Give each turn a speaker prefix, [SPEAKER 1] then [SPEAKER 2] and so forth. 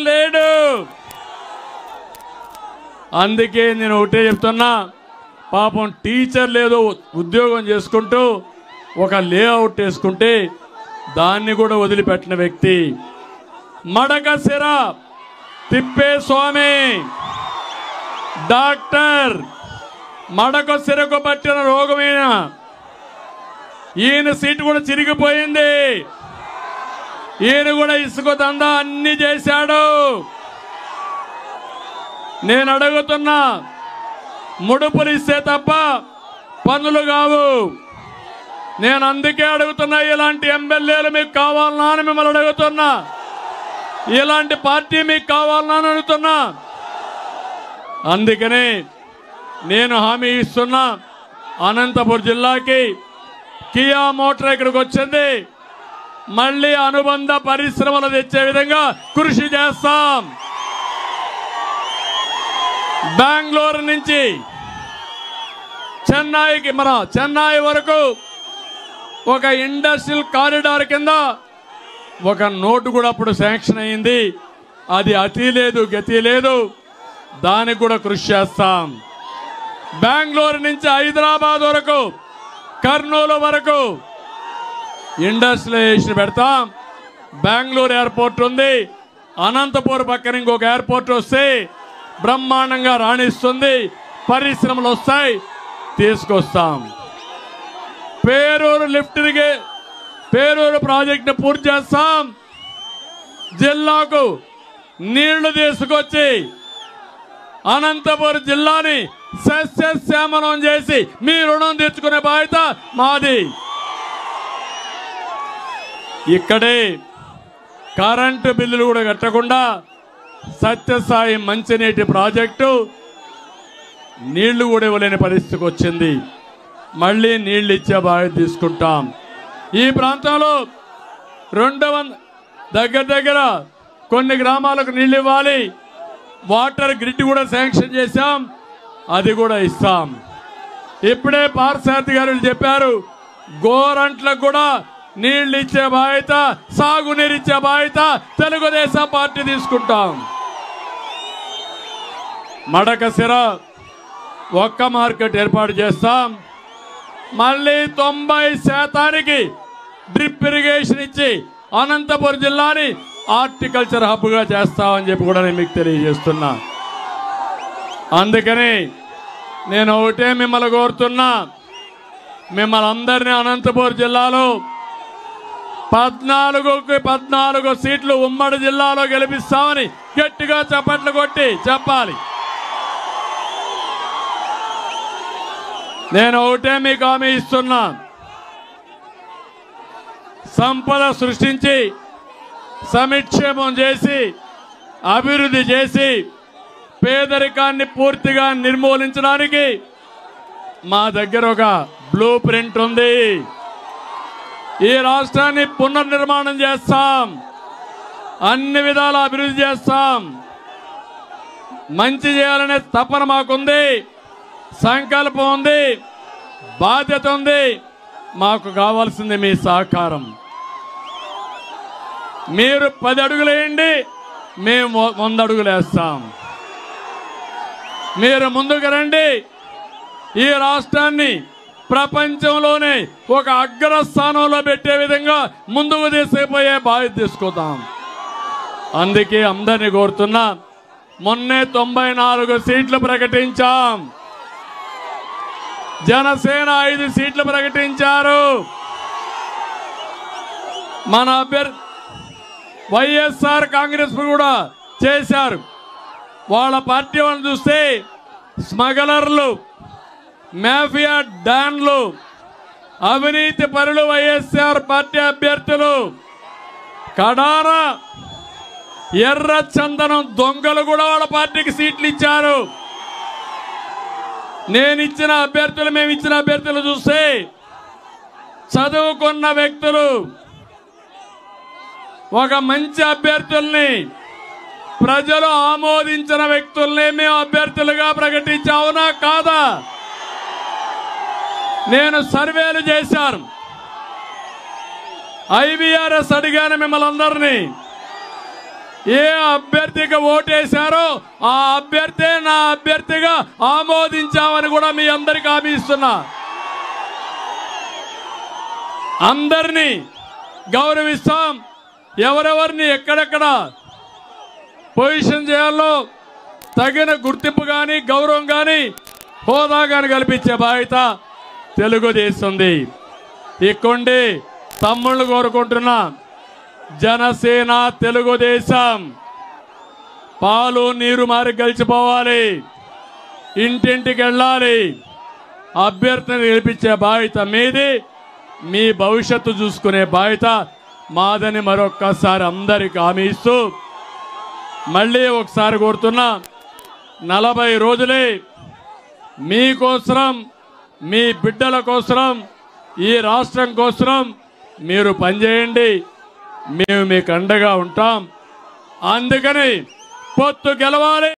[SPEAKER 1] లేడు. అందుకే నేను ఒకటే చెప్తున్నా, పాపం టీచర్లు ఏదో ఉద్యోగం చేసుకుంటూ ఒక లేఅవుట్ వేసుకుంటే దాన్ని కూడా వదిలిపెట్టిన వ్యక్తి మడకశిర తిప్పేస్వామి డాక్టర్. మడకశిరకు పట్టిన రోగమైన ఈయన సీటు కూడా చిరిగిపోయింది. ఈయన కూడా ఇసుక దందా అన్ని చేశాడు. నేను అడుగుతున్నా, ముడుపులు ఇస్తే తప్ప పనులు కావు. నేను అందుకే అడుగుతున్నా, ఇలాంటి ఎమ్మెల్యేలు మీకు కావాలన్నా అని మిమ్మల్ని అడుగుతున్నా, ఇలాంటి పార్టీ మీకు కావాలన్నా అని అడుగుతున్నా. అందుకనే నేను హామీ ఇస్తున్నా, అనంతపురం జిల్లాకి కియా మోటార్ ఇక్కడికి వచ్చింది, మళ్ళీ అనుబంధ పరిశ్రమలు తెచ్చే విధంగా కృషి చేస్తాం. బెంగళూరు నుంచి చెన్నై వరకు ఒక ఇండస్ట్రియల్ కారిడార్ కింద ఒక నోటు కూడా అప్పుడు శాంక్షన్ అయింది. అది అతి లేదు గతి లేదు, దానికి కూడా కృషి చేస్తాం. బెంగళూరు నుంచి హైదరాబాద్ వరకు, కర్నూలు వరకు ఇండస్ట్రియలైజేషన్ పెడతాం. బెంగళూరు ఎయిర్పోర్ట్ ఉంది, అనంతపూర్ పక్కన ఇంకొక ఎయిర్పోర్ట్ వస్తే బ్రహ్మాండంగా రాణిస్తుంది, పరిశ్రమలు వస్తాయి, తీసుకొస్తాం. పేరూరు ప్రాజెక్ట్ పూర్తి చేస్తాం. జిల్లాకు నీళ్లు తీసుకొచ్చి అనంతపురం జిల్లాని సస్యశ్యామలం చేసి మీ రుణం తెచ్చుకునే బాధ్యత మాది. ఇక్కడే కరెంటు బిల్లులు కూడా కట్టకుండా సత్యసాయి మంచినీటి ప్రాజెక్టు నీళ్లు కూడా ఇవ్వలేని పరిస్థితికి వచ్చింది. మళ్ళీ నీళ్లు ఇచ్చే బాధ్యత తీసుకుంటాం. ఈ ప్రాంతంలో 200 దగ్గర కొన్ని గ్రామాలకు నీళ్లు ఇవ్వాలి. వాటర్ గ్రిడ్ కూడా శాంక్షన్ చేశాం, అది కూడా ఇస్తాం. ఇప్పుడే పార్సారథి గారు చెప్పారు, గోరంట్లకు కూడా నీళ్లు ఇచ్చే బాధ్యత, సాగునీరు ఇచ్చే బాధ్యత తెలుగుదేశం పార్టీ తీసుకుంటాం. మడకశిర ఒక్క మార్కెట్ ఏర్పాటు చేస్తాం. మళ్ళీ 90% డ్రిప్ ఇరిగేషన్ ఇచ్చి అనంతపురం జిల్లాని హార్టికల్చర్ హబ్గా చేస్తామని చెప్పి కూడా నేను మీకు తెలియజేస్తున్నా. అందుకని నేను ఒకటే మిమ్మల్ని కోరుతున్నా, మిమ్మల్ని అందరినీ అనంతపురం జిల్లాలో 14కి 14 సీట్లు ఉమ్మడి జిల్లాలో గెలిపిస్తామని గట్టిగా చప్పట్లు కొట్టి చెప్పాలి. నేను ఒకటే మీకు హామీ ఇస్తున్నా, సంపద సృష్టించి సంక్షేమం చేసి అభివృద్ధి చేసి పేదరికాన్ని పూర్తిగా నిర్మూలించడానికి మా దగ్గర ఒక బ్లూ ప్రింట్ ఉంది. ఈ రాష్ట్రాన్ని పునర్నిర్మాణం చేస్తాం, అన్ని విధాల అభివృద్ధి చేస్తాం. మంచి చేయాలనే తపన మాకుంది, సంకల్పం ఉంది, బాధ్యత ఉంది. మాకు కావాల్సింది మీ సహకారం. మీరు 10 అడుగులు వేయండి, మేము 100 అడుగులు వేస్తాం. మీరు ముందుకు రండి, ఈ రాష్ట్రాన్ని ప్రపంచంలోనే ఒక అగ్రస్థానంలో పెట్టే విధంగా ముందుకు తీసుకుపోయే బాధ్యత తీసుకుందాం. అందుకే అందరినీ కోరుతున్నా, మొన్నే 94 సీట్లు ప్రకటించాం. జనసేన 5 సీట్లు ప్రకటించారు. మన అభ్యర్థి వైఎస్ఆర్ కాంగ్రెస్ కూడా చేశారు. వాళ్ళ పార్టీ వాళ్ళని చూస్తే స్మగ్లర్లు, మాఫియా డాన్లు, అవినీతి పరులు వైఎస్ఆర్ పార్టీ అభ్యర్థులు, కడాన ఎర్ర చందనం దొంగలు కూడా వాళ్ళ పార్టీకి సీట్లు ఇచ్చారు. మేము ఇచ్చిన అభ్యర్థులు చూస్తే చదువుకున్న వ్యక్తులు, ఒక మంచి అభ్యర్థుల్ని, ప్రజలు ఆమోదించిన వ్యక్తుల్ని మేము అభ్యర్థులుగా ప్రకటించావునా కాదా? నేను సర్వేలు చేశాను, IVRS అడిగాను మిమ్మల్ని అందరినీ. ఏ అభ్యర్థికి ఓటేశారో ఆ అభ్యర్థే నా అభ్యర్థిగా ఆమోదించామని కూడా మీ అందరికీ హామీ ఇస్తున్నా. అందరినీ గౌరవిస్తాం. ఎవరెవరిని ఎక్కడెక్కడ పొజిషన్ చేయాలో తగిన గుర్తింపు కానీ గౌరవం కానీ హోదా కానీ కల్పించే బాధ్యత తెలుగుదేశంది. ఇక్కండి తమ్ముళ్ళు కోరుకుంటున్నా, జనసేన తెలుగుదేశం పాలు నీరు మారి గెలిచిపోవాలి, ఇంటింటికి వెళ్ళాలి, అభ్యర్థిని గెలిపించే బాధ్యత మీది, మీ భవిష్యత్తు చూసుకునే బాధ్యత మాదని మరొక్కసారి అందరికి హామీ ఇస్తూ మళ్ళీ ఒకసారి కోరుతున్నా, 40 రోజులే మీకోసం, మీ బిడ్డల కోసం, ఈ రాష్ట్రం కోసం మీరు పనిచేయండి. మేము మీకు అండగా ఉంటాం. అందుకని పొత్తు గెలవాలి.